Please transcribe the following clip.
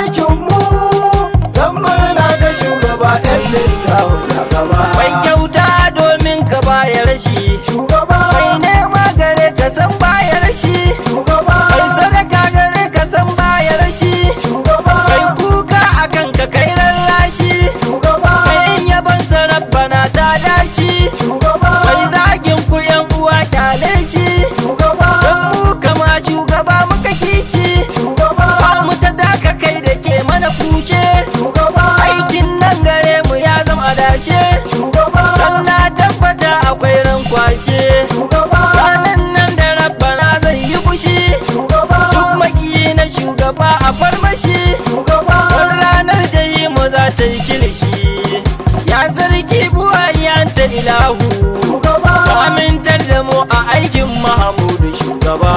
aikinmu don murna da shugaba yan littawo da gaba. Mai kyauta domin ka bayar shi, Shugaba, mai nema gare ka san bayar shi, shugaba, mai sadaka gare ka san bayar shi, shugaba, mai kuka akan ka kai lallashi, shugaba, mai yaban sarabbana ta dashi, shugaba, mai zagin ku yan uwa kyale shi, shugaba, don mu kama shugaba muka kici, shugaba, ba mu ta daka kai da ke mana kushe, shugaba, aikin nan gare mu ya zama dashe, shugaba, don na tabbata akwai ran kwashe, shugaba, ranan nan da rabbana zai yi fushi, shugaba, duk makiyi na shugaba a farmashi, shugaba, don ranar jayi mu za ta yi kilishi, ya sarki buwayen ta ilahu, shugaba, ka amintar da mu a aikin Mahamudu shugaba.